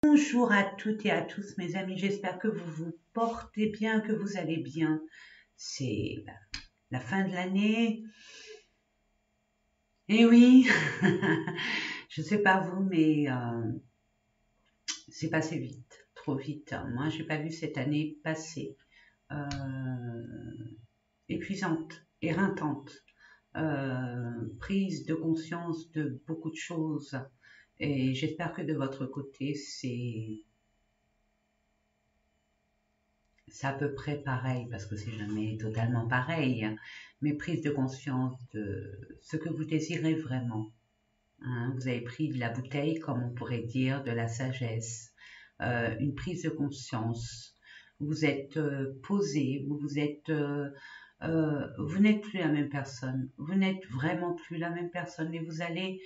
Bonjour à toutes et à tous mes amis, j'espère que vous vous portez bien, que vous allez bien. C'est la fin de l'année. Et oui, je sais pas vous, mais c'est passé vite, trop vite. Moi, j'ai pas vu cette année passer. Épuisante, éreintante, prise de conscience de beaucoup de choses. Et j'espère que de votre côté, c'est à peu près pareil, parce que c'est jamais totalement pareil, mais prise de conscience de ce que vous désirez vraiment. Hein, vous avez pris de la bouteille, comme on pourrait dire, de la sagesse, une prise de conscience. Vous êtes posé, vous êtes, vous n'êtes plus la même personne. Vous n'êtes vraiment plus la même personne, et vous allez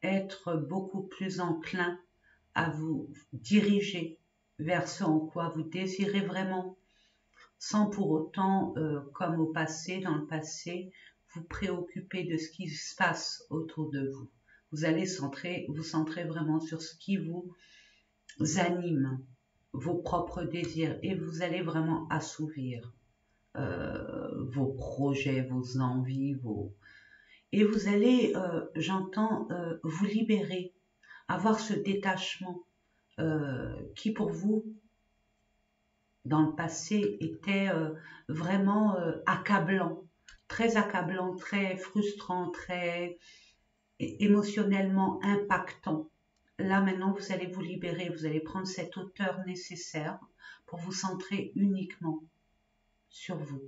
être beaucoup plus enclin à vous diriger vers ce en quoi vous désirez vraiment, sans pour autant, comme au passé, dans le passé, vous préoccuper de ce qui se passe autour de vous. Vous allez vous centrer vraiment sur ce qui vous anime, vos propres désirs, et vous allez vraiment assouvir vos projets, vos envies, et vous allez, j'entends, vous libérer, avoir ce détachement qui pour vous, dans le passé, était vraiment accablant, très frustrant, très émotionnellement impactant. Là maintenant, vous allez vous libérer, vous allez prendre cette hauteur nécessaire pour vous centrer uniquement sur vous.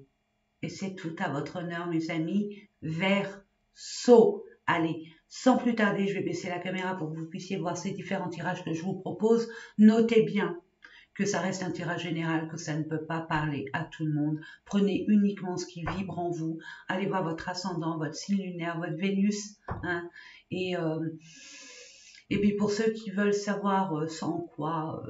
Et c'est tout à votre honneur, mes amis. Verseau. Allez, sans plus tarder, je vais baisser la caméra pour que vous puissiez voir ces différents tirages que je vous propose. Notez bien que ça reste un tirage général, que ça ne peut pas parler à tout le monde. Prenez uniquement ce qui vibre en vous. Allez voir votre ascendant, votre signe lunaire, votre Vénus. Hein, et puis pour ceux qui veulent savoir sans quoi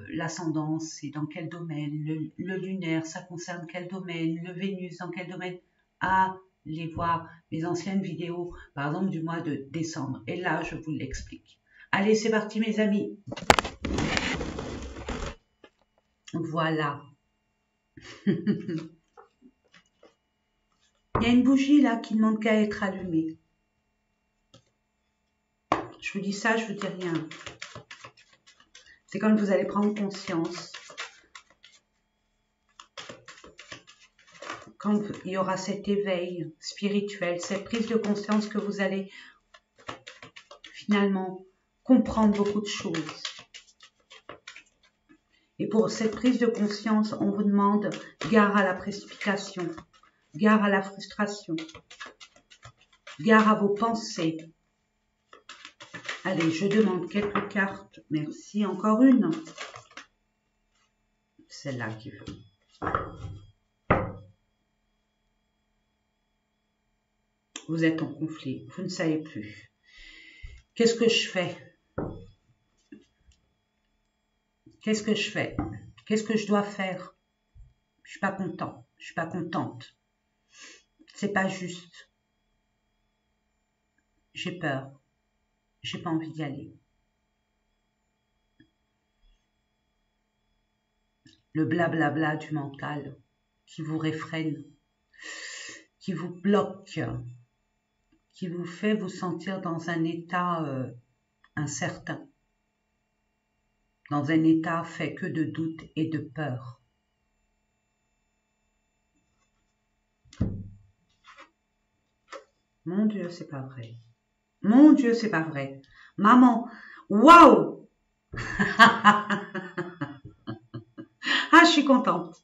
l'ascendant, c'est dans quel domaine, le lunaire, ça concerne quel domaine, le Vénus, dans quel domaine, allez voir mes anciennes vidéos, par exemple du mois de décembre. Et là, je vous l'explique. Allez, c'est parti mes amis. Voilà. Il y a une bougie là qui ne demande qu'à être allumée. Je vous dis ça, je vous dis rien. C'est quand vous allez prendre conscience. Quand il y aura cet éveil spirituel, cette prise de conscience que vous allez finalement comprendre beaucoup de choses. Et pour cette prise de conscience, on vous demande gare à la précipitation, gare à la frustration, gare à vos pensées. Allez, je demande quelques cartes. Merci, encore une. Celle-là qui veut. Vous êtes en conflit, vous ne savez plus. Qu'est-ce que je fais? Qu'est-ce que je fais? Qu'est-ce que je dois faire? Je suis pas content, je suis pas contente. C'est pas juste. J'ai peur. J'ai pas envie d'y aller. Le blablabla du mental qui vous réfrène, qui vous bloque, qui vous fait vous sentir dans un état incertain, dans un état fait que de doute et de peur. Mon Dieu, c'est pas vrai. Mon Dieu, c'est pas vrai. Maman, waouh! Ah, je suis contente.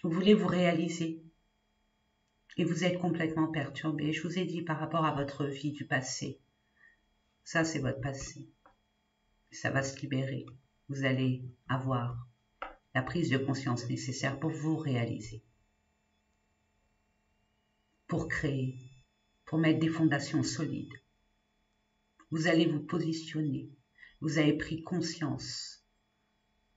Vous voulez vous réaliser. Et vous êtes complètement perturbé. Je vous ai dit par rapport à votre vie du passé. Ça, c'est votre passé. Ça va se libérer. Vous allez avoir la prise de conscience nécessaire pour vous réaliser. Pour créer. Pour mettre des fondations solides. Vous allez vous positionner. Vous avez pris conscience.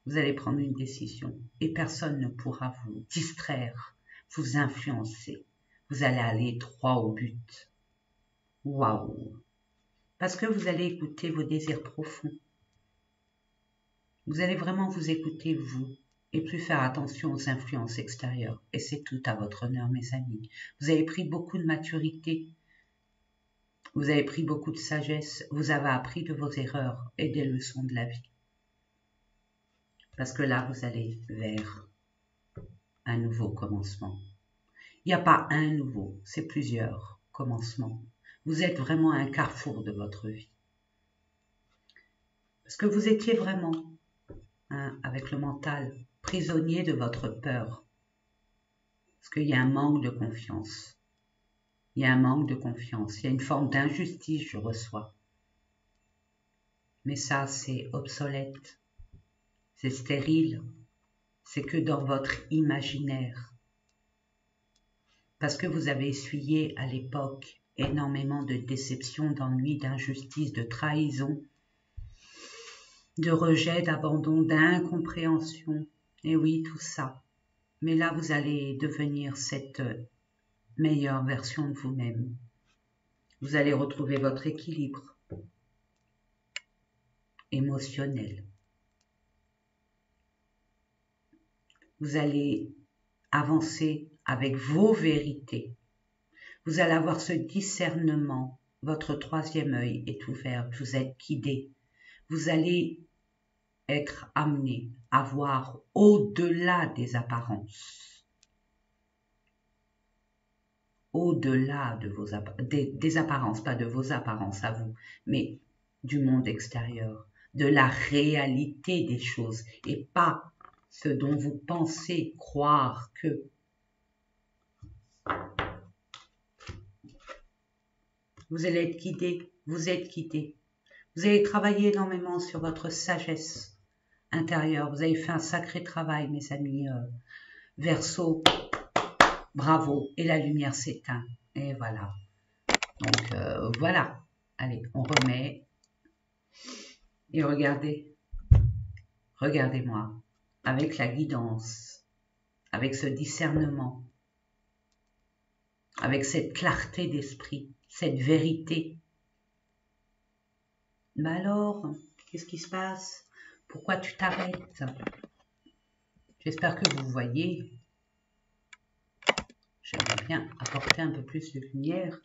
Vous allez prendre une décision. Et personne ne pourra vous distraire, vous influencer. Vous allez aller droit au but. Waouh! Parce que vous allez écouter vos désirs profonds. Vous allez vraiment vous écouter, vous, et plus faire attention aux influences extérieures. Et c'est tout à votre honneur, mes amis. Vous avez pris beaucoup de maturité. Vous avez pris beaucoup de sagesse. Vous avez appris de vos erreurs et des leçons de la vie. Parce que là, vous allez vers un nouveau commencement. Il n'y a pas un nouveau, c'est plusieurs commencements. Vous êtes vraiment à un carrefour de votre vie. Parce que vous étiez vraiment, avec le mental, prisonnier de votre peur. Parce qu'il y a un manque de confiance. Il y a un manque de confiance. Il y a une forme d'injustice, je reçois. Mais ça, c'est obsolète. C'est stérile. C'est que dans votre imaginaire. Parce que vous avez essuyé à l'époque énormément de déceptions, d'ennuis, d'injustice, de trahison, de rejet, d'abandon, d'incompréhension. Et oui, tout ça. Mais là, vous allez devenir cette meilleure version de vous-même. Vous allez retrouver votre équilibre émotionnel. Vous allez avancer avec vos vérités. Vous allez avoir ce discernement. Votre troisième œil est ouvert. Vous êtes guidé. Vous allez être amené à voir au-delà des apparences. Au-delà de vos des apparences, pas de vos apparences à vous, mais du monde extérieur, de la réalité des choses et pas ce dont vous pensez croire que. Vous allez être guidé, vous êtes guidé. Vous allez travailler énormément sur votre sagesse intérieure. Vous avez fait un sacré travail, mes amis Verseau. Bravo. Et la lumière s'éteint. Et voilà. Donc, voilà. Allez, on remet. Et regardez. Regardez-moi. Avec la guidance. Avec ce discernement. Avec cette clarté d'esprit. Cette vérité. Mais alors, qu'est-ce qui se passe? Pourquoi tu t'arrêtes? J'espère que vous voyez. J'aimerais bien apporter un peu plus de lumière.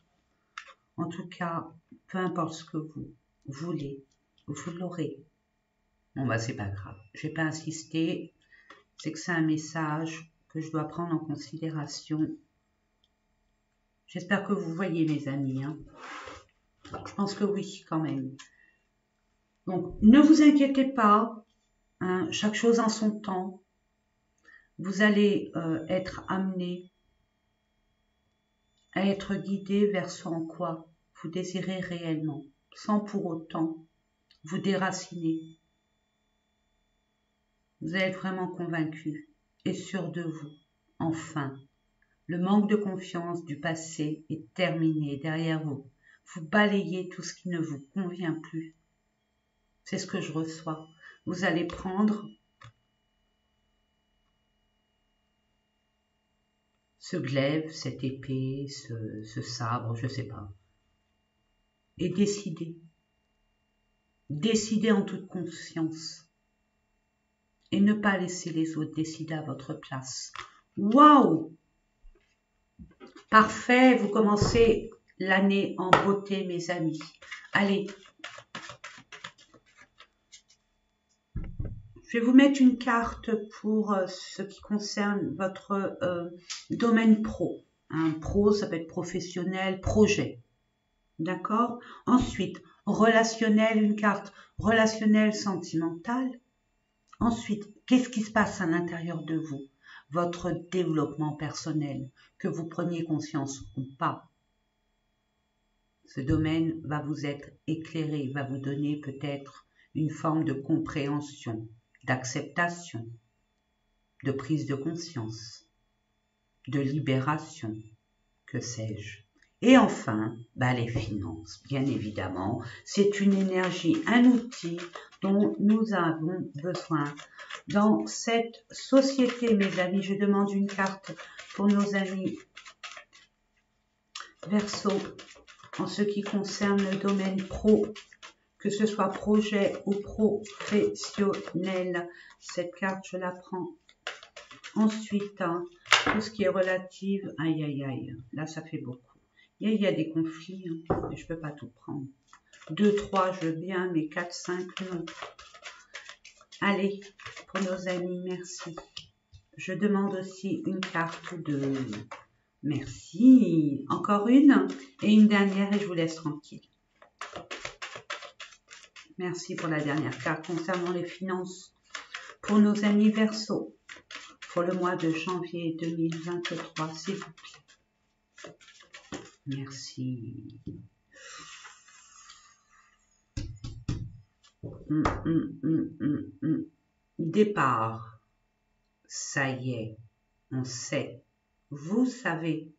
En tout cas, peu importe ce que vous voulez, vous l'aurez. Bon, bah, c'est pas grave. Je vais pas insister. C'est que c'est un message que je dois prendre en considération. J'espère que vous voyez, mes amis. Hein. Je pense que oui, quand même. Donc, ne vous inquiétez pas. Hein, chaque chose en son temps. Vous allez être amené à être guidé vers ce en quoi vous désirez réellement, sans pour autant vous déraciner. Vous allez être vraiment convaincu et sûr de vous. Enfin, le manque de confiance du passé est terminé derrière vous. Vous balayez tout ce qui ne vous convient plus. C'est ce que je reçois. Vous allez prendre ce glaive, cette épée, ce sabre, je ne sais pas, et décider. Décider en toute conscience. Et ne pas laisser les autres décider à votre place. Waouh! Parfait, vous commencez l'année en beauté, mes amis. Allez. Je vais vous mettre une carte pour ce qui concerne votre domaine pro. Un pro, ça peut être professionnel, projet. D'accord? Ensuite, relationnel, une carte relationnelle, sentimentale. Ensuite, qu'est-ce qui se passe à l'intérieur de vous? Votre développement personnel, que vous preniez conscience ou pas. Ce domaine va vous être éclairé, va vous donner peut-être une forme de compréhension, d'acceptation, de prise de conscience, de libération, que sais-je. Et enfin, les finances, bien évidemment, c'est une énergie, un outil dont nous avons besoin dans cette société, mes amis. Je demande une carte pour nos amis Verseau. en ce qui concerne le domaine pro, que ce soit projet ou professionnel. Cette carte, je la prends. Ensuite, hein, tout ce qui est relatif, aïe, aïe, aïe, là, ça fait beaucoup. Il y a des conflits, hein, mais je ne peux pas tout prendre. 2, 3, je veux bien, mais 4, 5, non. Allez, pour nos amis, merci. Je demande aussi une carte ou deux. Merci. Encore une et une dernière et je vous laisse tranquille. Merci pour la dernière carte concernant les finances pour nos amis Verseau pour le mois de janvier 2023, s'il vous plaît. Merci. Départ. Ça y est, on sait. Vous savez.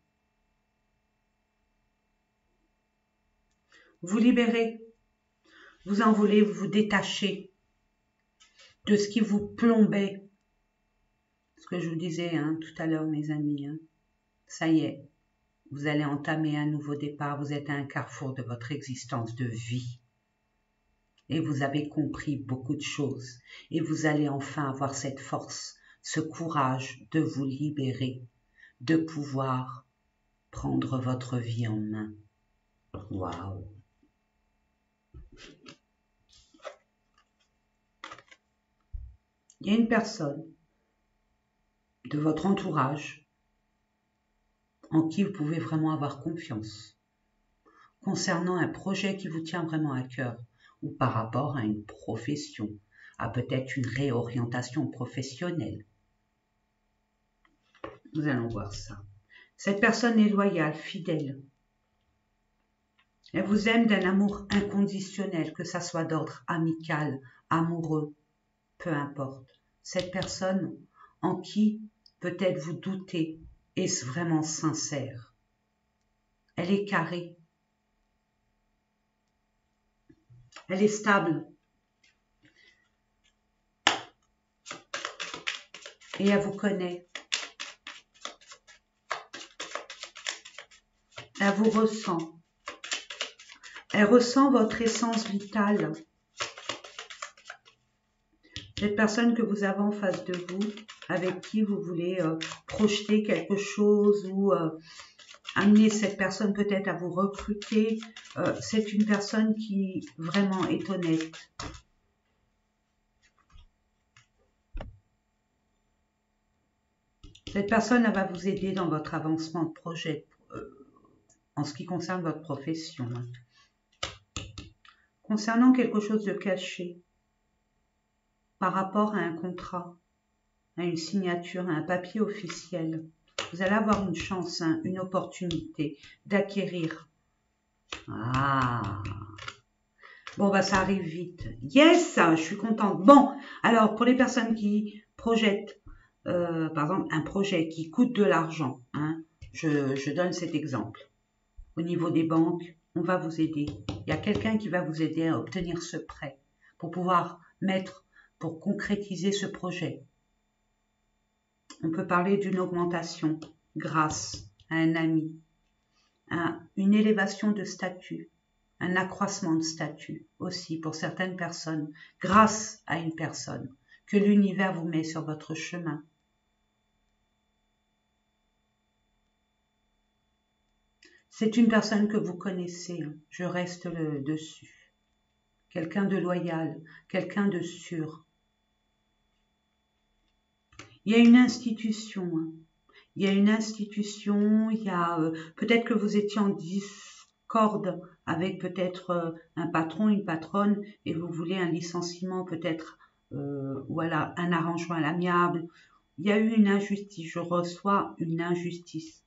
Vous libérez. Vous en voulez vous détacher de ce qui vous plombait. Ce que je vous disais hein, tout à l'heure, mes amis. Hein. Ça y est, vous allez entamer un nouveau départ. Vous êtes à un carrefour de votre existence de vie. Et vous avez compris beaucoup de choses. Et vous allez enfin avoir cette force, ce courage de vous libérer, de pouvoir prendre votre vie en main. Waouh! Il y a une personne de votre entourage en qui vous pouvez vraiment avoir confiance concernant un projet qui vous tient vraiment à cœur ou par rapport à une profession, à peut-être une réorientation professionnelle. Nous allons voir ça. Cette personne est loyale, fidèle. Elle vous aime d'un amour inconditionnel, que ça soit d'ordre amical, amoureux, peu importe. Cette personne en qui peut-être vous doutez est vraiment sincère. Elle est carrée. Elle est stable. Et elle vous connaît. Elle vous ressent. Elle ressent votre essence vitale. Cette personne que vous avez en face de vous, avec qui vous voulez projeter quelque chose ou amener cette personne peut-être à vous recruter, c'est une personne qui vraiment est honnête. Cette personne elle va vous aider dans votre avancement de projet en ce qui concerne votre profession. Concernant quelque chose de caché, par rapport à un contrat, à une signature, à un papier officiel, vous allez avoir une chance, hein, une opportunité d'acquérir. Ah! Bon, bah ça arrive vite. Yes! Je suis contente. Bon, alors pour les personnes qui projettent, par exemple, un projet qui coûte de l'argent, hein, je donne cet exemple. Au niveau des banques, on va vous aider. Il y a quelqu'un qui va vous aider à obtenir ce prêt pour pouvoir pour concrétiser ce projet. On peut parler d'une augmentation grâce à un ami, à une élévation de statut, un accroissement de statut aussi pour certaines personnes, grâce à une personne que l'univers vous met sur votre chemin. C'est une personne que vous connaissez, je reste dessus. Quelqu'un de loyal, quelqu'un de sûr. Il y a une institution, hein. Il y a une institution, il y a peut-être que vous étiez en discorde avec peut-être un patron, une patronne, et vous voulez un licenciement, peut-être, voilà, un arrangement à l'amiable. Il y a eu une injustice, je reçois une injustice.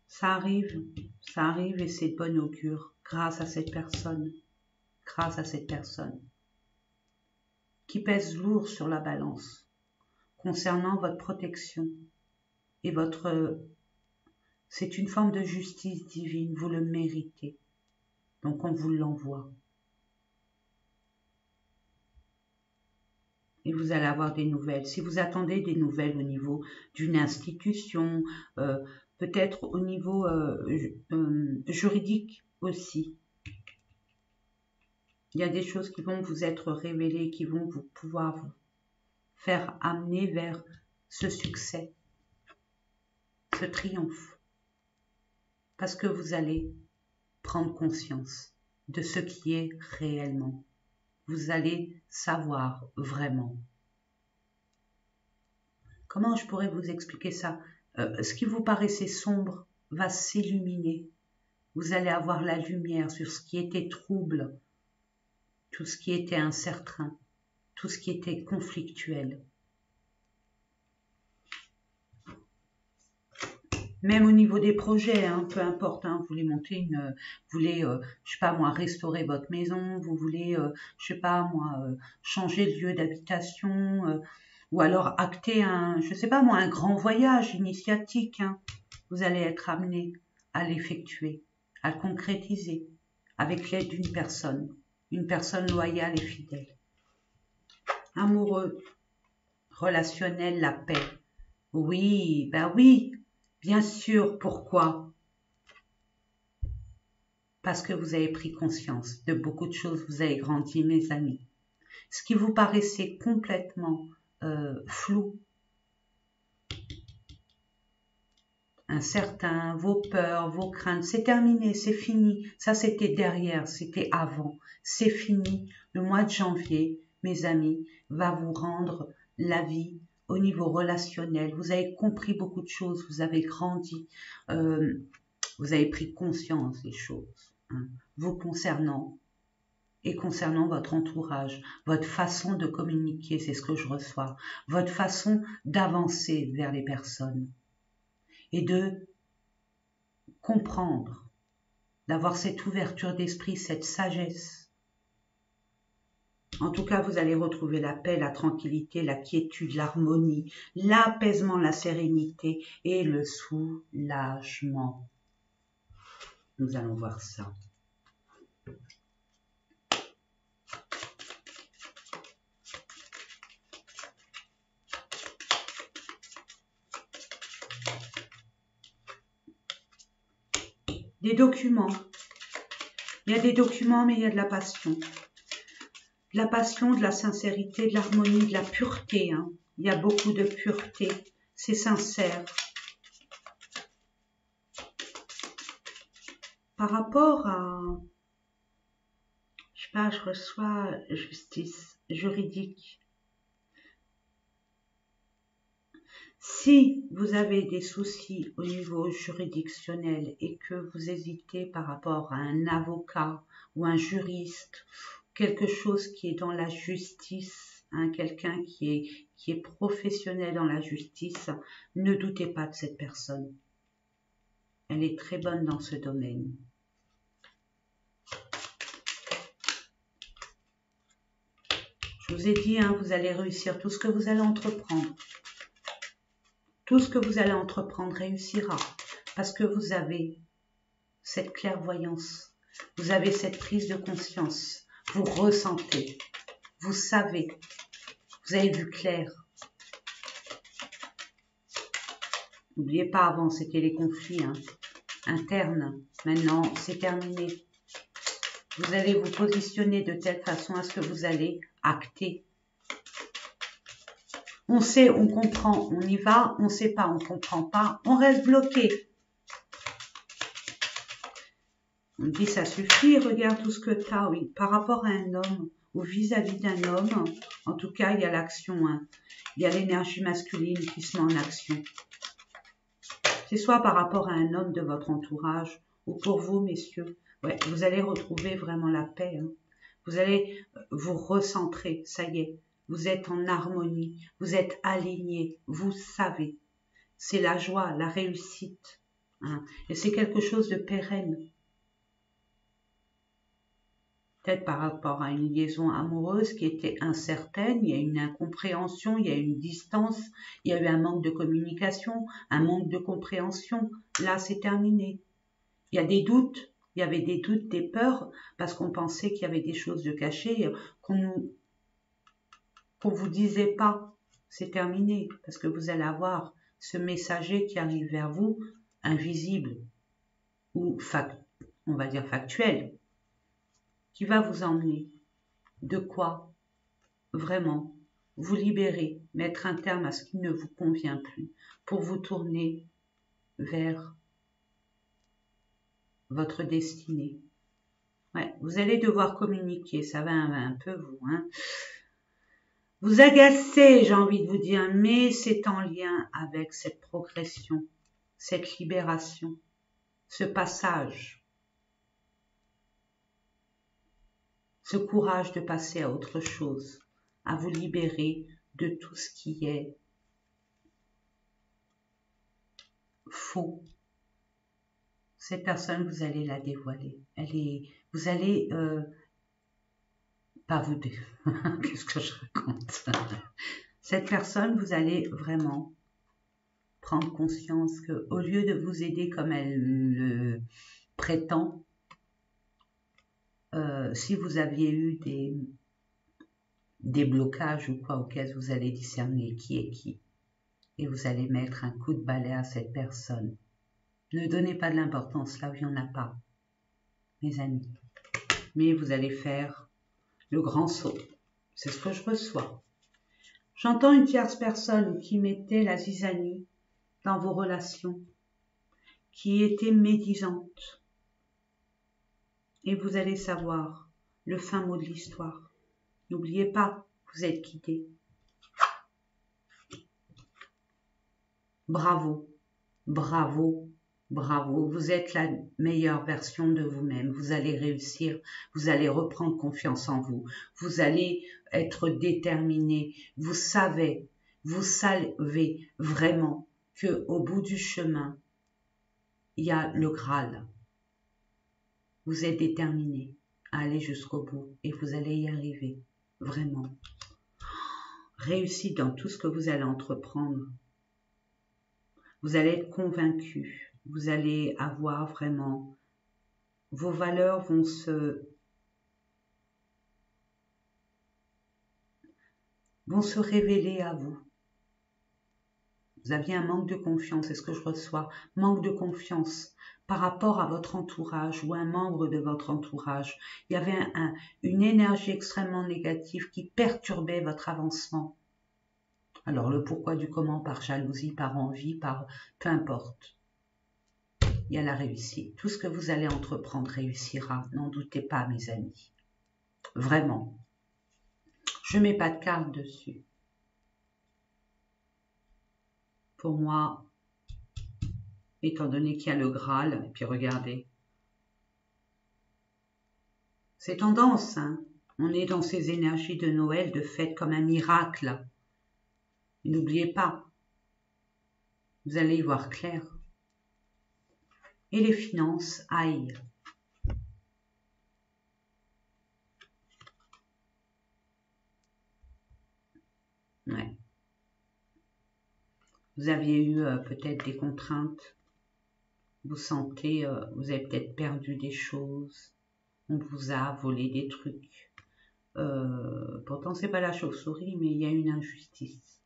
Ça arrive et c'est de bon augure grâce à cette personne qui pèse lourd sur la balance concernant votre protection et c'est une forme de justice divine, vous le méritez, donc on vous l'envoie et vous allez avoir des nouvelles. Si vous attendez des nouvelles au niveau d'une institution, peut-être au niveau juridique aussi. Il y a des choses qui vont vous être révélées, qui vont pouvoir vous faire amener vers ce succès, ce triomphe. Parce que vous allez prendre conscience de ce qui est réellement. Vous allez savoir vraiment. Comment je pourrais vous expliquer ça? Ce qui vous paraissait sombre va s'illuminer. Vous allez avoir la lumière sur ce qui était trouble, tout ce qui était incertain, tout ce qui était conflictuel. Même au niveau des projets, hein, peu importe, hein, vous voulez monter vous voulez, je sais pas moi, restaurer votre maison, vous voulez, je sais pas moi, changer de lieu d'habitation, ou alors acter je sais pas moi, un grand voyage initiatique, hein, vous allez être amené à l'effectuer, à le concrétiser, avec l'aide d'une personne loyale et fidèle. Amoureux, relationnel, la paix. Oui, ben oui. Bien sûr, pourquoi? Parce que vous avez pris conscience de beaucoup de choses, vous avez grandi, mes amis. Ce qui vous paraissait complètement flou, incertain, vos peurs, vos craintes, c'est terminé, c'est fini. Ça, c'était derrière, c'était avant. C'est fini. Le mois de janvier, mes amis, va vous rendre la vie au niveau relationnel. Vous avez compris beaucoup de choses, vous avez grandi, vous avez pris conscience des choses, hein, vous concernant et concernant votre entourage, votre façon de communiquer, c'est ce que je reçois, votre façon d'avancer vers les personnes et de comprendre, d'avoir cette ouverture d'esprit, cette sagesse. En tout cas, vous allez retrouver la paix, la tranquillité, la quiétude, l'harmonie, l'apaisement, la sérénité et le soulagement. Nous allons voir ça. Des documents. Il y a des documents, mais il y a de la passion. De la passion, de la sincérité, de l'harmonie, de la pureté. Hein. Il y a beaucoup de pureté. C'est sincère. Par rapport à, je sais pas, je reçois justice juridique. Si vous avez des soucis au niveau juridictionnel et que vous hésitez par rapport à un avocat ou un juriste, quelque chose qui est dans la justice, hein, quelqu'un qui est professionnel dans la justice, ne doutez pas de cette personne. Elle est très bonne dans ce domaine. Je vous ai dit, hein, vous allez réussir tout ce que vous allez entreprendre. Tout ce que vous allez entreprendre réussira parce que vous avez cette clairvoyance, vous avez cette prise de conscience, vous ressentez, vous savez, vous avez vu clair. N'oubliez pas, avant c'était les conflits internes, maintenant c'est terminé. Vous allez vous positionner de telle façon à ce que vous allez acter. On sait, on comprend, on y va, on ne sait pas, on ne comprend pas, on reste bloqué. On dit ça suffit, regarde tout ce que tu as, oui. Par rapport à un homme ou vis-à-vis d'un homme, en tout cas, il y a l'action, hein. Il y a l'énergie masculine qui se met en action. C'est soit par rapport à un homme de votre entourage ou pour vous, messieurs. Ouais, vous allez retrouver vraiment la paix. Hein. Vous allez vous recentrer, ça y est. Vous êtes en harmonie, vous êtes alignés, vous savez. C'est la joie, la réussite. Hein. Et c'est quelque chose de pérenne. Peut-être par rapport à une liaison amoureuse qui était incertaine, il y a une incompréhension, il y a une distance, il y a eu un manque de communication, un manque de compréhension. Là, c'est terminé. Il y a des doutes, il y avait des doutes, des peurs, parce qu'on pensait qu'il y avait des choses de cachées, qu'on vous disait pas. C'est terminé, parce que vous allez avoir ce messager qui arrive vers vous, invisible ou on va dire factuel, qui va vous emmener de quoi vraiment vous libérer, mettre un terme à ce qui ne vous convient plus, pour vous tourner vers votre destinée. Ouais, vous allez devoir communiquer, ça va un peu vous, hein. Vous agacez, j'ai envie de vous dire, mais c'est en lien avec cette progression, cette libération, ce passage, ce courage de passer à autre chose, à vous libérer de tout ce qui est faux. Cette personne, vous allez la dévoiler. Vous allez, pas vous qu'est-ce que je raconte? Cette personne, vous allez vraiment prendre conscience que, au lieu de vous aider comme elle le prétend, si vous aviez eu des blocages ou quoi, auxquels vous allez discerner qui est qui, et vous allez mettre un coup de balai à cette personne. Ne donnez pas de l'importance là où il n'y en a pas, mes amis. Mais vous allez faire le grand saut. C'est ce que je reçois. J'entends une tierce personne qui mettait la zizanie dans vos relations, qui était médisante. Et vous allez savoir le fin mot de l'histoire. N'oubliez pas, vous êtes guidé. Bravo, bravo, bravo. Vous êtes la meilleure version de vous-même. Vous allez réussir. Vous allez reprendre confiance en vous. Vous allez être déterminé. Vous savez vraiment que au bout du chemin, il y a le Graal. Vous êtes déterminé à aller jusqu'au bout et vous allez y arriver. Vraiment. Réussite dans tout ce que vous allez entreprendre. Vous allez être convaincu. Vous allez avoir vraiment... Vos valeurs vont se révéler à vous. Vous aviez un manque de confiance, c'est ce que je reçois. Manque de confiance par rapport à votre entourage ou un membre de votre entourage. Il y avait une énergie extrêmement négative qui perturbait votre avancement. Alors le pourquoi du comment, par jalousie, par envie, par peu importe. Il y a la réussite. Tout ce que vous allez entreprendre réussira. N'en doutez pas, mes amis. Vraiment. Je ne mets pas de carte dessus. Pour moi, étant donné qu'il y a le Graal, et puis regardez, c'est tendance, hein. On est dans ces énergies de Noël, de fête comme un miracle. N'oubliez pas, vous allez y voir clair. Et les finances, aïe. Ouais. Vous aviez eu peut-être des contraintes. Vous sentez, vous avez peut-être perdu des choses. On vous a volé des trucs. Pourtant, c'est pas la chauve-souris, mais il y a une injustice.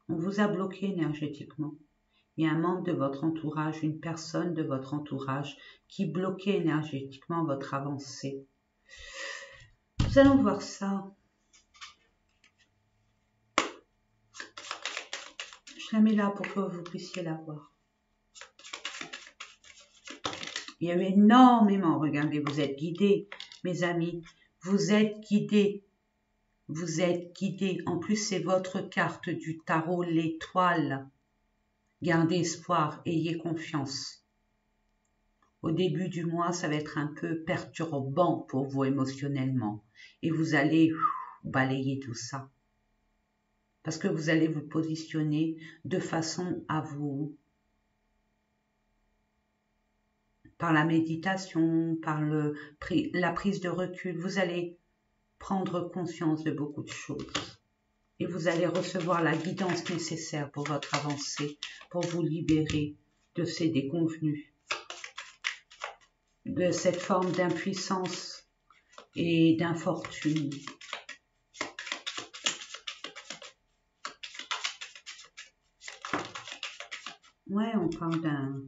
On vous a bloqué énergétiquement. Il y a un membre de votre entourage, une personne de votre entourage qui bloquait énergétiquement votre avancée. Nous allons voir ça. Je la mets là pour que vous puissiez la voir. Il y a énormément, regardez, vous êtes guidés, mes amis, vous êtes guidés. Vous êtes guidés. En plus, c'est votre carte du tarot, l'étoile. Gardez espoir, ayez confiance. Au début du mois, ça va être un peu perturbant pour vous émotionnellement. Et vous allez balayer tout ça. Parce que vous allez vous positionner de façon à vous, par la méditation, par la prise de recul, vous allez prendre conscience de beaucoup de choses. Et vous allez recevoir la guidance nécessaire pour votre avancée, pour vous libérer de ces déconvenus, de cette forme d'impuissance et d'infortune. Ouais, on parle d'un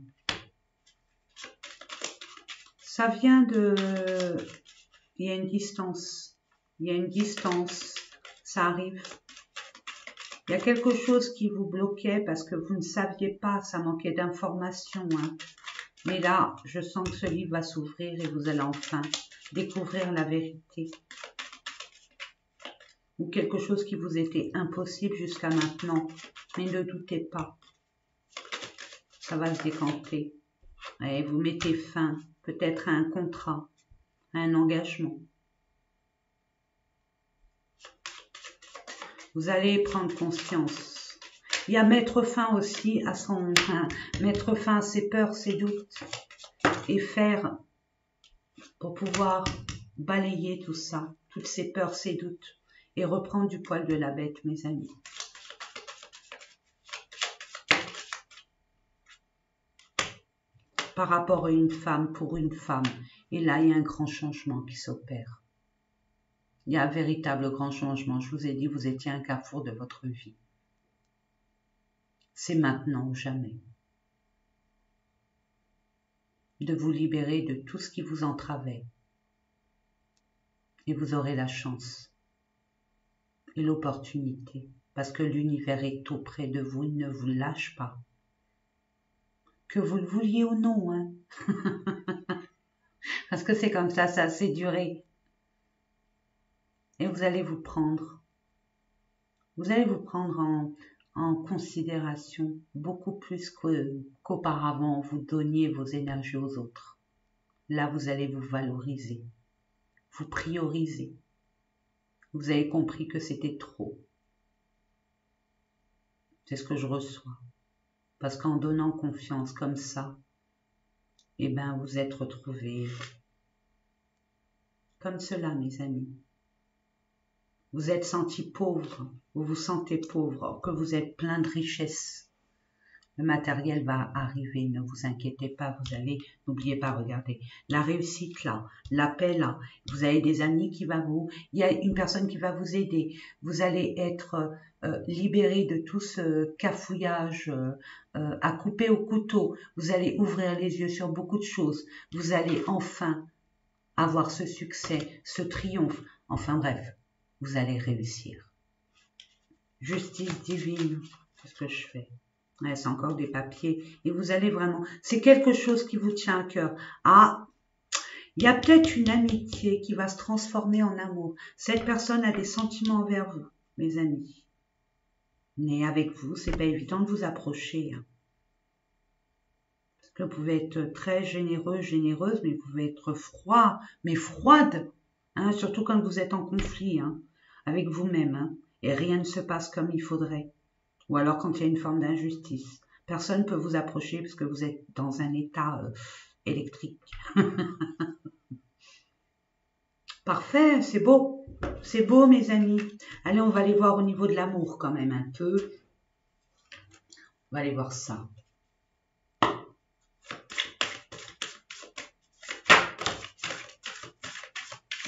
Ça vient de... Il y a une distance. Il y a une distance. Ça arrive. Il y a quelque chose qui vous bloquait parce que vous ne saviez pas, ça manquait d'informations. Hein. Mais là, je sens que ce livre va s'ouvrir et vous allez enfin découvrir la vérité. Ou quelque chose qui vous était impossible jusqu'à maintenant. Mais ne doutez pas. Ça va se décanter. Et vous mettez fin peut-être à un contrat, à un engagement. Vous allez prendre conscience. Il y a mettre fin aussi à mettre fin à ses peurs, ses doutes et faire pour pouvoir balayer tout ça, toutes ces peurs, ces doutes et reprendre du poil de la bête, mes amis. Par rapport à une femme, pour une femme. Et là, il y a un grand changement qui s'opère. Il y a un véritable grand changement. Je vous ai dit, vous étiez à un carrefour de votre vie. C'est maintenant ou jamais. De vous libérer de tout ce qui vous entravait. Et vous aurez la chance et l'opportunité. Parce que l'univers est tout près de vous, il ne vous lâche pas. Que vous le vouliez ou non, hein. Parce que c'est comme ça s'est duré. Et vous allez vous prendre. Vous allez vous prendre en considération beaucoup plus qu'auparavant vous donniez vos énergies aux autres. Là, vous allez vous valoriser, vous prioriser. Vous avez compris que c'était trop. C'est ce que je reçois. Parce qu'en donnant confiance comme ça, eh ben, vous êtes retrouvés comme cela, mes amis. Vous êtes senti pauvre, vous vous sentez pauvre, or que vous êtes plein de richesses. Le matériel va arriver, ne vous inquiétez pas, vous allez, n'oubliez pas, regardez, la réussite là, la paix là, vous avez des amis qui vont il y a une personne qui va vous aider, vous allez être libéré de tout ce cafouillage à couper au couteau, vous allez ouvrir les yeux sur beaucoup de choses, vous allez enfin avoir ce succès, ce triomphe, enfin bref, vous allez réussir. Justice divine, c'est ce que je fais. Ouais, c'est encore des papiers. Et vous allez vraiment... C'est quelque chose qui vous tient à cœur. Ah, il y a peut-être une amitié qui va se transformer en amour. Cette personne a des sentiments envers vous, mes amis. Mais avec vous, c'est pas évident de vous approcher. Hein. Parce que vous pouvez être très généreux, généreuse, mais vous pouvez être froid, mais froide. Hein, surtout quand vous êtes en conflit hein, avec vous-même. Hein, et rien ne se passe comme il faudrait. Ou alors quand il y a une forme d'injustice. Personne ne peut vous approcher parce que vous êtes dans un état électrique. Parfait, c'est beau. C'est beau, mes amis. Allez, on va aller voir au niveau de l'amour quand même un peu. On va aller voir ça.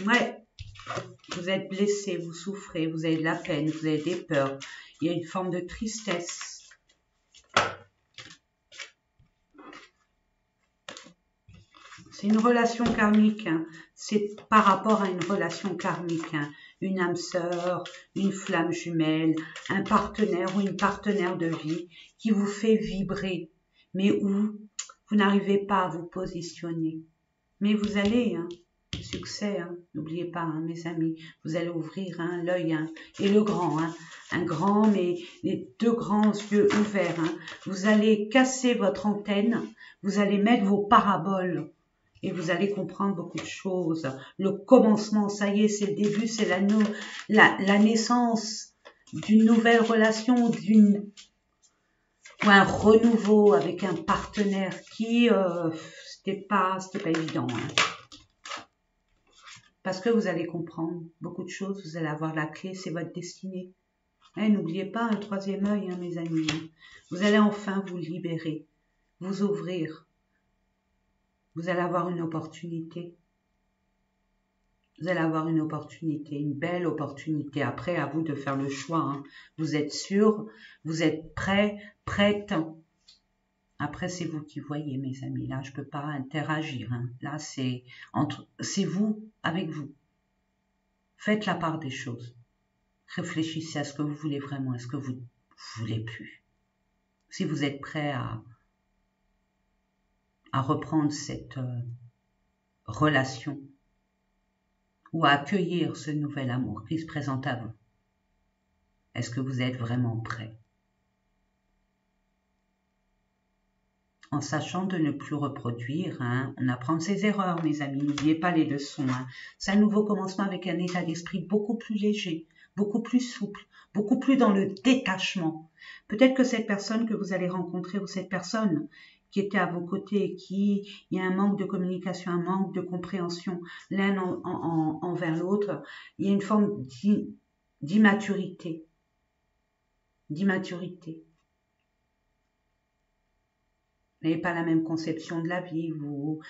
Ouais, vous êtes blessé, vous souffrez, vous avez de la peine, vous avez des peurs. Il y a une forme de tristesse. C'est une relation karmique. Hein. C'est par rapport à une relation karmique. Hein. Une âme sœur, une flamme jumelle, un partenaire ou une partenaire de vie qui vous fait vibrer, mais où vous n'arrivez pas à vous positionner. Mais vous allez, hein, succès, hein, n'oubliez pas, hein, mes amis, vous allez ouvrir hein, l'œil hein, et le grand, hein, un grand, mais les deux grands yeux ouverts. Hein. Vous allez casser votre antenne, vous allez mettre vos paraboles. Et vous allez comprendre beaucoup de choses. Le commencement, ça y est, c'est le début, c'est la naissance d'une nouvelle relation, ou un renouveau avec un partenaire qui, c'était pas évident. Hein. Parce que vous allez comprendre beaucoup de choses, vous allez avoir la clé, c'est votre destinée. Hein, n'oubliez pas un troisième œil, hein, mes amis. Vous allez enfin vous libérer, vous ouvrir. Vous allez avoir une opportunité. Vous allez avoir une opportunité, une belle opportunité. Après, à vous de faire le choix. Hein. Vous êtes sûr, vous êtes prêt, prête. Après, c'est vous qui voyez, mes amis. Là, je ne peux pas interagir. Hein. Là, c'est vous, avec vous. Faites la part des choses. Réfléchissez à ce que vous voulez vraiment, à ce que vous ne voulez plus. Si vous êtes prêt à reprendre cette relation ou à accueillir ce nouvel amour qui se présente à vous, est-ce que vous êtes vraiment prêt? En sachant de ne plus reproduire, hein, on apprend de ses erreurs, mes amis, n'oubliez pas les leçons. Hein. C'est un nouveau commencement avec un état d'esprit beaucoup plus léger, beaucoup plus souple, beaucoup plus dans le détachement. Peut-être que cette personne que vous allez rencontrer ou cette personne qui était à vos côtés, il y a un manque de communication, un manque de compréhension l'un envers l'autre, il y a une forme d'immaturité. Vous n'avez pas la même conception de la vie, vous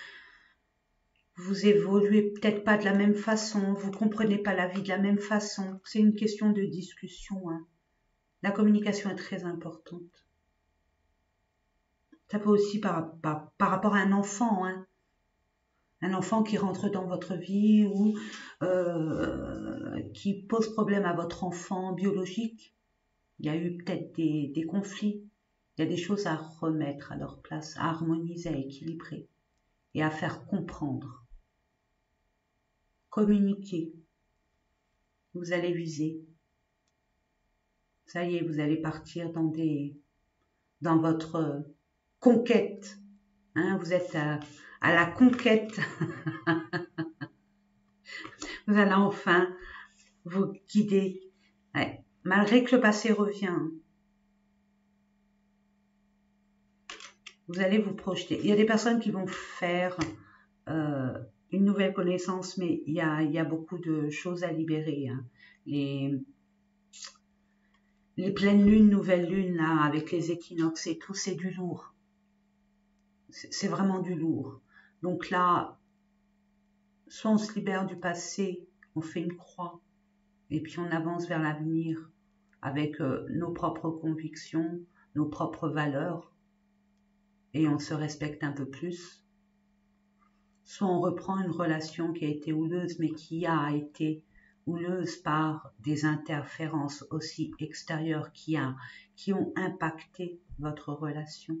évoluez peut-être pas de la même façon, vous comprenez pas la vie de la même façon. C'est une question de discussion. Hein. La communication est très importante. Ça peut aussi par rapport à un enfant, hein. Un enfant qui rentre dans votre vie ou qui pose problème à votre enfant biologique. Il y a eu peut-être des conflits. Il y a des choses à remettre à leur place, à harmoniser, à équilibrer et à faire comprendre. Communiquer. Vous allez viser. Ça y est, vous allez partir dans votre conquête. Hein, vous êtes à la conquête. Vous allez enfin vous guider. Ouais. Malgré que le passé revient. Vous allez vous projeter. Il y a des personnes qui vont faire une nouvelle connaissance, mais il y a beaucoup de choses à libérer. Hein. Les pleines lunes, nouvelles lunes, là, avec les équinoxes et tout, c'est du lourd. C'est vraiment du lourd. Donc là, soit on se libère du passé, on fait une croix, et puis on avance vers l'avenir avec nos propres convictions, nos propres valeurs, et on se respecte un peu plus. Soit on reprend une relation qui a été houleuse, mais qui a été houleuse par des interférences aussi extérieures qui ont impacté votre relation.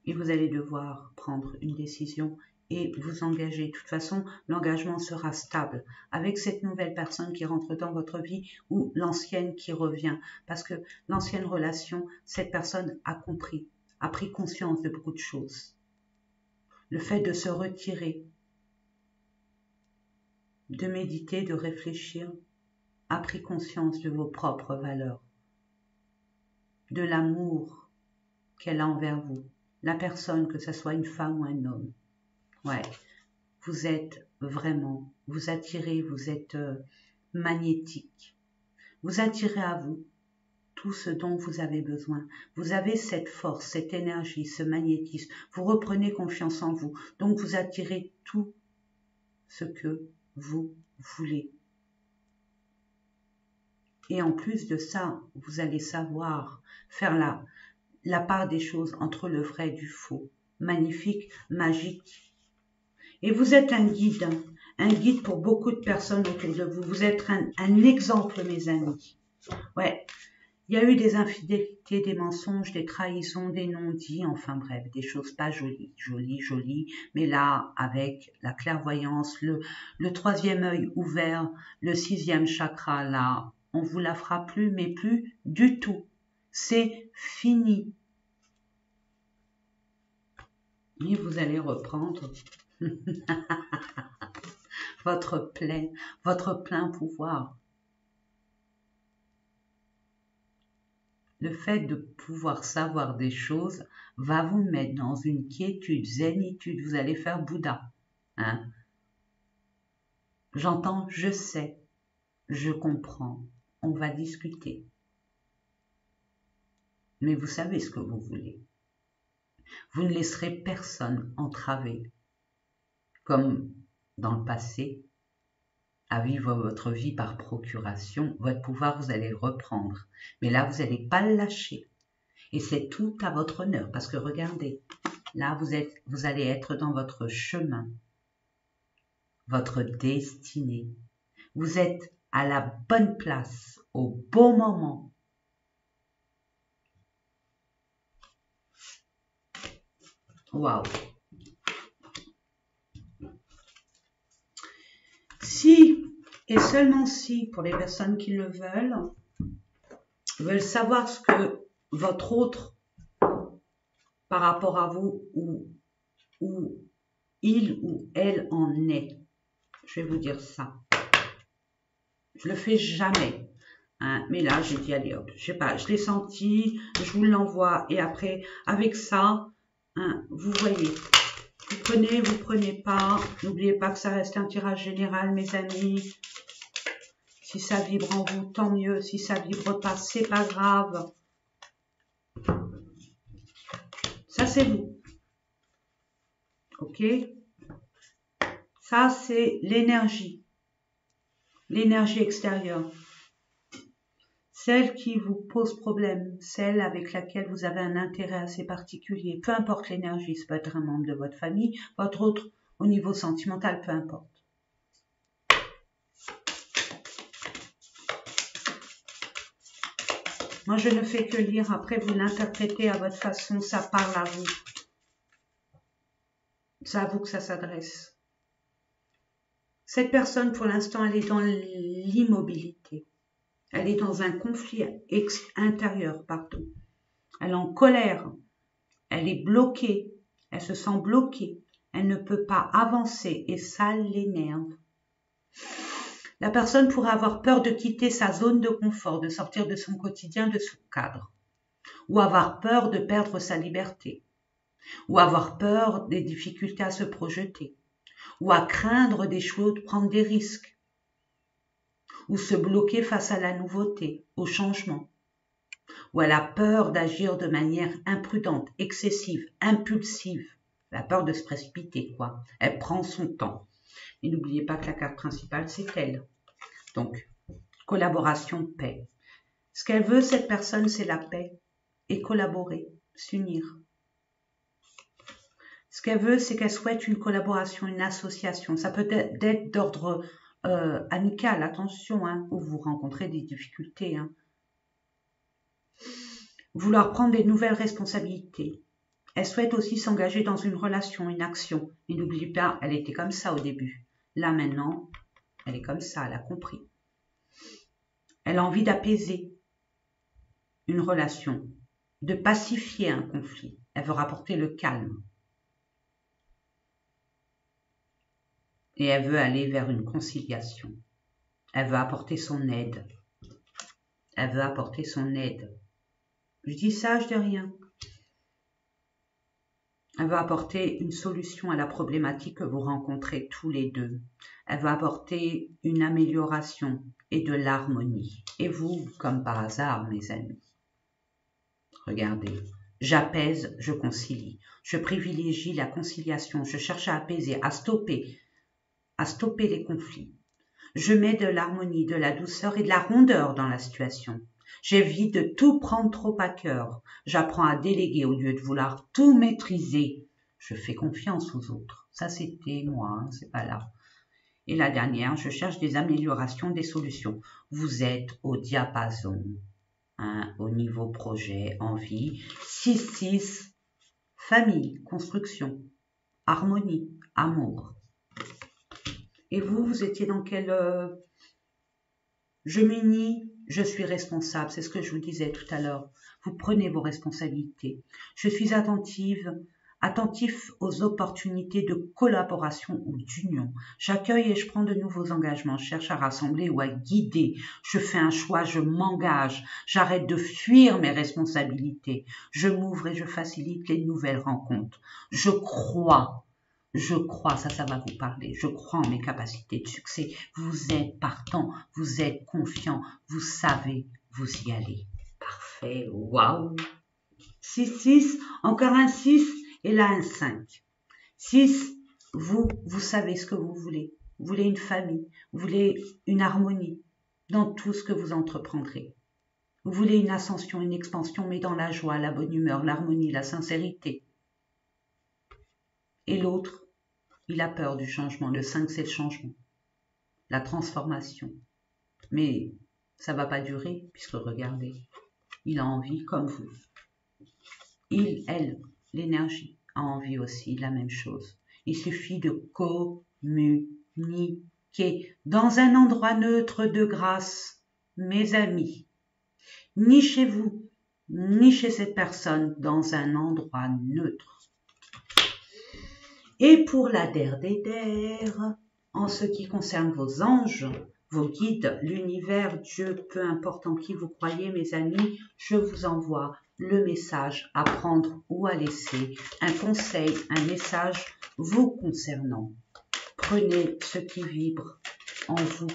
Et vous allez devoir prendre une décision et vous engager. De toute façon, l'engagement sera stable avec cette nouvelle personne qui rentre dans votre vie ou l'ancienne qui revient. Parce que l'ancienne relation, cette personne a compris, a pris conscience de beaucoup de choses. Le fait de se retirer, de méditer, de réfléchir, a pris conscience de vos propres valeurs, de l'amour qu'elle a envers vous. La personne, que ce soit une femme ou un homme. Ouais, vous êtes vraiment, vous attirez, vous êtes magnétique. Vous attirez à vous tout ce dont vous avez besoin. Vous avez cette force, cette énergie, ce magnétisme. Vous reprenez confiance en vous. Donc vous attirez tout ce que vous voulez. Et en plus de ça, vous allez savoir faire la part des choses entre le vrai et du faux. Magnifique, magique. Et vous êtes un guide pour beaucoup de personnes autour de vous. Vous êtes un exemple, mes amis. Ouais, il y a eu des infidélités, des mensonges, des trahisons, des non-dits, enfin bref, des choses pas jolies, mais là, avec la clairvoyance, le troisième œil ouvert, le sixième chakra, là, on vous la fera plus, mais plus du tout. C'est fini. Et vous allez reprendre votre plein pouvoir. Le fait de pouvoir savoir des choses va vous mettre dans une quiétude, zénitude. Vous allez faire Bouddha. Hein? J'entends, je sais, je comprends. On va discuter. Mais vous savez ce que vous voulez. Vous ne laisserez personne entraver, comme dans le passé, à vivre votre vie par procuration. Votre pouvoir, vous allez le reprendre. Mais là, vous n'allez pas le lâcher. Et c'est tout à votre honneur, parce que regardez, là, vous allez être dans votre chemin, votre destinée. Vous êtes à la bonne place, au bon moment. Waouh! Si, et seulement si, pour les personnes qui le veulent savoir ce que votre autre, par rapport à vous, où il ou elle en est. Je vais vous dire ça. Je le fais jamais. Hein, mais là, j'ai dit, allez hop, je sais pas, je l'ai senti, je vous l'envoie. Et après, avec ça, hein, vous voyez, vous prenez pas. N'oubliez pas que ça reste un tirage général, mes amis. Si ça vibre en vous, tant mieux. Si ça vibre pas, c'est pas grave. Ça, c'est vous. Ok? Ça, c'est l'énergie. L'énergie extérieure. Celle qui vous pose problème, celle avec laquelle vous avez un intérêt assez particulier. Peu importe l'énergie, ça peut être un membre de votre famille, votre autre au niveau sentimental, peu importe. Moi, je ne fais que lire. Après, vous l'interprétez à votre façon. Ça parle à vous. C'est à vous que ça s'adresse. Cette personne, pour l'instant, elle est dans l'immobilité. Elle est dans un conflit intérieur, pardon. Elle est en colère. Elle est bloquée. Elle se sent bloquée. Elle ne peut pas avancer et ça l'énerve. La personne pourrait avoir peur de quitter sa zone de confort, de sortir de son quotidien, de son cadre. Ou avoir peur de perdre sa liberté. Ou avoir peur des difficultés à se projeter. Ou à craindre d'échouer ou de prendre des risques. Ou se bloquer face à la nouveauté, au changement. Ou elle a peur d'agir de manière imprudente, excessive, impulsive. Elle a peur de se précipiter, quoi. Elle prend son temps. Et n'oubliez pas que la carte principale, c'est elle. Donc, collaboration, paix. Ce qu'elle veut, cette personne, c'est la paix. Et collaborer, s'unir. Ce qu'elle veut, c'est qu'elle souhaite une collaboration, une association. Ça peut être d'ordre amical, attention, hein, où vous rencontrez des difficultés. Hein. Vouloir prendre des nouvelles responsabilités. Elle souhaite aussi s'engager dans une relation, une action. Et n'oubliez pas, elle était comme ça au début. Là, maintenant, elle est comme ça, elle a compris. Elle a envie d'apaiser une relation, de pacifier un conflit. Elle veut rapporter le calme. Et elle veut aller vers une conciliation. Elle veut apporter son aide. Elle veut apporter son aide. Je dis ça, je dis rien. Elle veut apporter une solution à la problématique que vous rencontrez tous les deux. Elle veut apporter une amélioration et de l'harmonie. Et vous, comme par hasard, mes amis, regardez, j'apaise, je concilie. Je privilégie la conciliation. Je cherche à apaiser, à stopper les conflits. Je mets de l'harmonie, de la douceur et de la rondeur dans la situation. J'évite de tout prendre trop à cœur. J'apprends à déléguer au lieu de vouloir tout maîtriser. Je fais confiance aux autres. Ça, c'était moi, hein, c'est pas là. Et la dernière, je cherche des améliorations, des solutions. Vous êtes au diapason, hein, au niveau projet, envie. 6-6, famille, construction, harmonie, amour. Et vous étiez dans quel... Je m'unis, je suis responsable, c'est ce que je vous disais tout à l'heure. Vous prenez vos responsabilités. Je suis attentif aux opportunités de collaboration ou d'union. J'accueille et je prends de nouveaux engagements. Je cherche à rassembler ou à guider. Je fais un choix, je m'engage. J'arrête de fuir mes responsabilités. Je m'ouvre et je facilite les nouvelles rencontres. Je crois, ça va vous parler. Je crois en mes capacités de succès. Vous êtes partant, vous êtes confiant, vous savez, vous y allez. Parfait, waouh. 6-6, encore un 6 et là un 5. 6, vous savez ce que vous voulez. Vous voulez une famille, vous voulez une harmonie dans tout ce que vous entreprendrez. Vous voulez une ascension, une expansion, mais dans la joie, la bonne humeur, l'harmonie, la sincérité. Et l'autre, il a peur du changement. Le 5, c'est le changement, la transformation. Mais ça ne va pas durer, puisque regardez, il a envie comme vous. Il, elle, l'énergie a envie aussi de la même chose. Il suffit de communiquer dans un endroit neutre de grâce, mes amis. Ni chez vous, ni chez cette personne, dans un endroit neutre. Et pour la der des der, en ce qui concerne vos anges, vos guides, l'univers, Dieu, peu importe en qui vous croyez, mes amis, je vous envoie le message à prendre ou à laisser, un conseil, un message vous concernant. Prenez ce qui vibre en vous.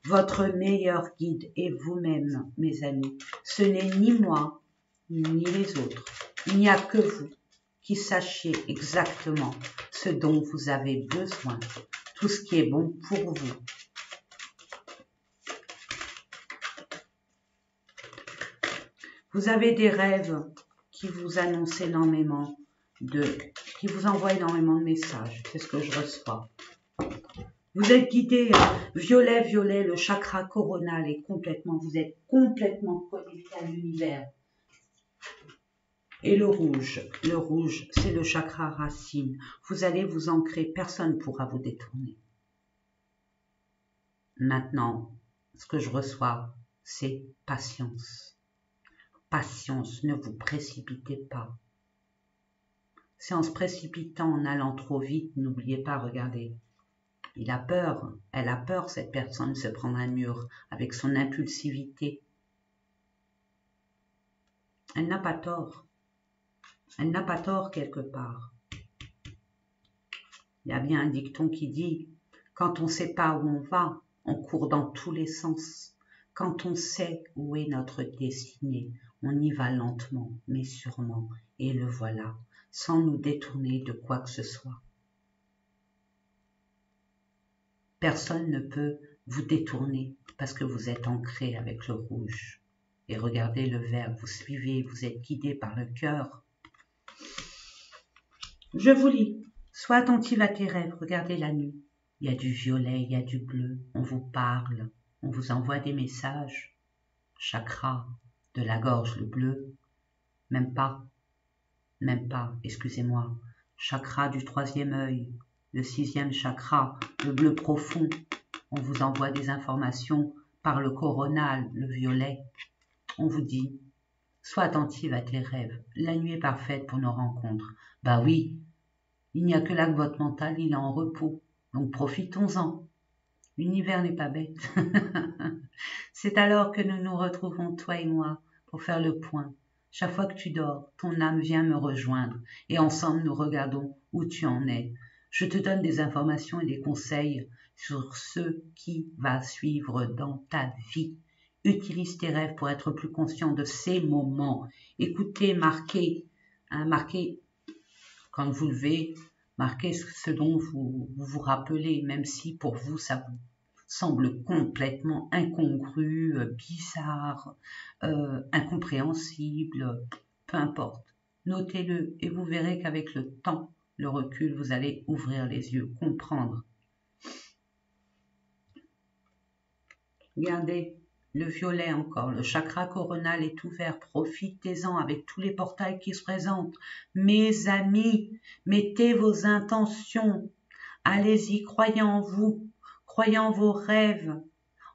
Votre meilleur guide est vous-même, mes amis. Ce n'est ni moi, ni les autres. Il n'y a que vous qui sachiez exactement ce dont vous avez besoin, tout ce qui est bon pour vous. Vous avez des rêves qui vous annoncent énormément qui vous envoient énormément de messages. C'est ce que je reçois. Vous êtes guidé, violet, violet, le chakra coronal est complètement, vous êtes complètement connecté à l'univers. Et le rouge, c'est le chakra racine. Vous allez vous ancrer, personne ne pourra vous détourner. Maintenant, ce que je reçois, c'est patience. Patience, ne vous précipitez pas. C'est en se précipitant, en allant trop vite, n'oubliez pas, regardez. Il a peur, elle a peur, cette personne, de se prendre un mur avec son impulsivité. Elle n'a pas tort. Elle n'a pas tort quelque part. Il y a bien un dicton qui dit « Quand on ne sait pas où on va, on court dans tous les sens. Quand on sait où est notre destinée, on y va lentement, mais sûrement, et le voilà, sans nous détourner de quoi que ce soit. » Personne ne peut vous détourner parce que vous êtes ancré avec le rouge. Et regardez le vert, vous suivez, vous êtes guidé par le cœur. Je vous lis. Sois attentive à tes rêves, regardez la nuit. Il y a du violet, il y a du bleu, on vous parle, on vous envoie des messages. Chakra de la gorge, le bleu, même pas, excusez-moi. Chakra du 3e œil, le 6e chakra, le bleu profond. On vous envoie des informations par le coronal, le violet. On vous dit, sois attentive à tes rêves. La nuit est parfaite pour nos rencontres. Bah oui, il n'y a que là que votre mental, il est en repos. Donc profitons-en. L'univers n'est pas bête. C'est alors que nous nous retrouvons, toi et moi, pour faire le point. Chaque fois que tu dors, ton âme vient me rejoindre et ensemble nous regardons où tu en es. Je te donne des informations et des conseils sur ce qui va suivre dans ta vie. Utilise tes rêves pour être plus conscient de ces moments. Écoutez, marquez, quand vous levez, marquez ce dont vous vous rappelez, même si pour vous ça vous semble complètement incongru, bizarre, incompréhensible, peu importe. Notez-le et vous verrez qu'avec le temps, le recul, vous allez ouvrir les yeux, comprendre. Regardez, le violet encore, le chakra coronal est ouvert, profitez-en avec tous les portails qui se présentent. Mes amis, mettez vos intentions, allez-y, croyez en vous, croyez en vos rêves.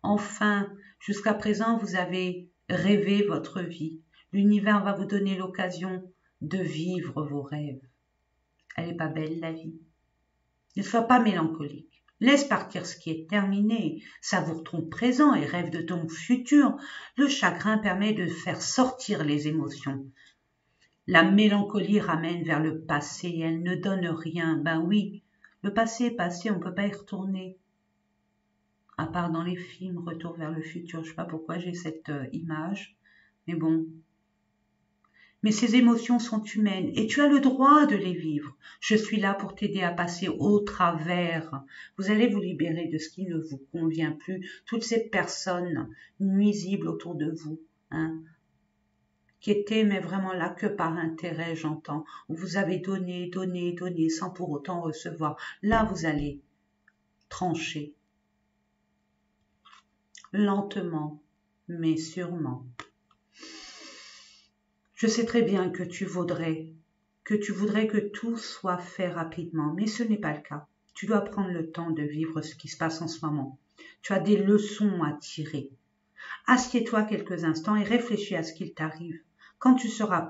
Enfin, jusqu'à présent, vous avez rêvé votre vie. L'univers va vous donner l'occasion de vivre vos rêves. Elle n'est pas belle, la vie. Ne sois pas mélancolique. Laisse partir ce qui est terminé. Savoure ton présent et rêve de ton futur. Le chagrin permet de faire sortir les émotions. La mélancolie ramène vers le passé. Elle ne donne rien. Ben oui, le passé est passé, on ne peut pas y retourner. À part dans les films, Retour vers le futur. Je ne sais pas pourquoi j'ai cette image. Mais bon. Mais ces émotions sont humaines et tu as le droit de les vivre. Je suis là pour t'aider à passer au travers. Vous allez vous libérer de ce qui ne vous convient plus. Toutes ces personnes nuisibles autour de vous hein, qui était, mais vraiment là que par intérêt, j'entends, où vous avez donné, donné, donné, sans pour autant recevoir. Là, vous allez trancher, lentement, mais sûrement. Je sais très bien que tu voudrais que tout soit fait rapidement, mais ce n'est pas le cas. Tu dois prendre le temps de vivre ce qui se passe en ce moment. Tu as des leçons à tirer. Assieds-toi quelques instants et réfléchis à ce qu'il t'arrive. Quand tu seras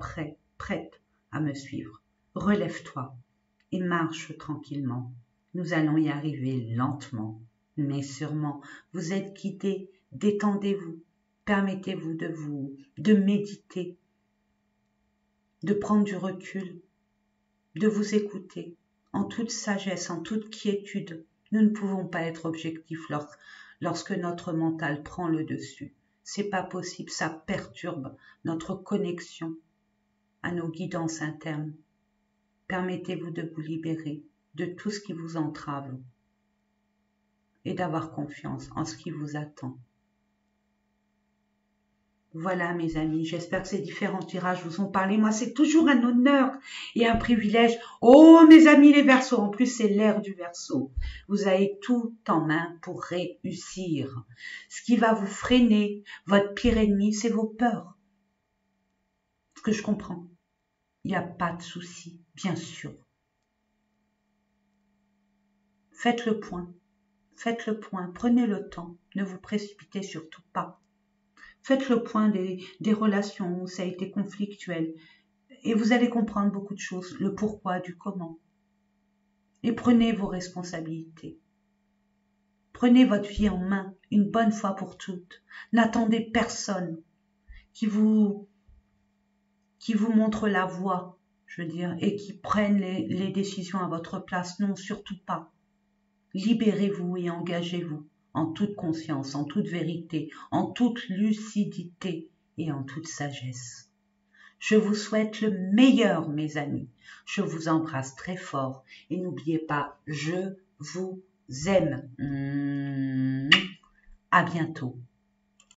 prête à me suivre, relève-toi et marche tranquillement. Nous allons y arriver lentement, mais sûrement. Vous êtes guidés, détendez-vous, permettez-vous de méditer, de prendre du recul, de vous écouter en toute sagesse, en toute quiétude. Nous ne pouvons pas être objectifs lorsque notre mental prend le dessus. C'est pas possible, ça perturbe notre connexion à nos guidances internes. Permettez-vous de vous libérer de tout ce qui vous entrave et d'avoir confiance en ce qui vous attend. Voilà mes amis, j'espère que ces différents tirages vous ont parlé. Moi, c'est toujours un honneur et un privilège. Oh mes amis les Verseaux, en plus c'est l'ère du Verseau. Vous avez tout en main pour réussir. Ce qui va vous freiner, votre pire ennemi, c'est vos peurs. Ce que je comprends, il n'y a pas de souci, bien sûr. Faites le point, prenez le temps, ne vous précipitez surtout pas. Faites le point des relations où ça a été conflictuel et vous allez comprendre beaucoup de choses, le pourquoi, du comment. Et prenez vos responsabilités. Prenez votre vie en main une bonne fois pour toutes. N'attendez personne qui vous montre la voie, je veux dire, et qui prenne les décisions à votre place. Non, surtout pas. Libérez-vous et engagez-vous en toute conscience, en toute vérité, en toute lucidité et en toute sagesse. Je vous souhaite le meilleur, mes amis. Je vous embrasse très fort et n'oubliez pas, je vous aime. À bientôt.